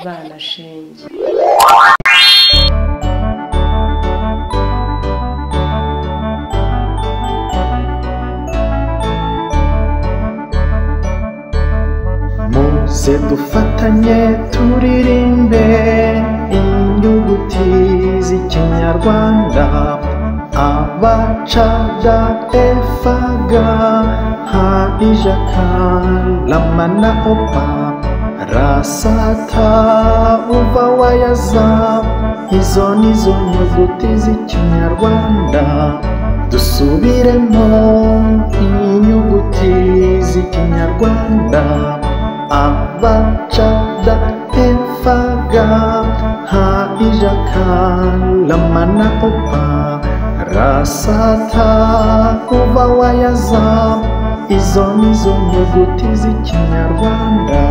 bana shenge muze dufatanye turirimbe inyuguti z'ikinyarwanda abacada efaga ha ijaka lamana opa rasata uva wayaza izo nizo nyuguti z'ikinyarwanda dusubiremo inyuguti z'ikinyarwanda abacada efaga ha ijaka lamana opa rasata uva wayaza izo nizo nyuguti z'ikinyarwanda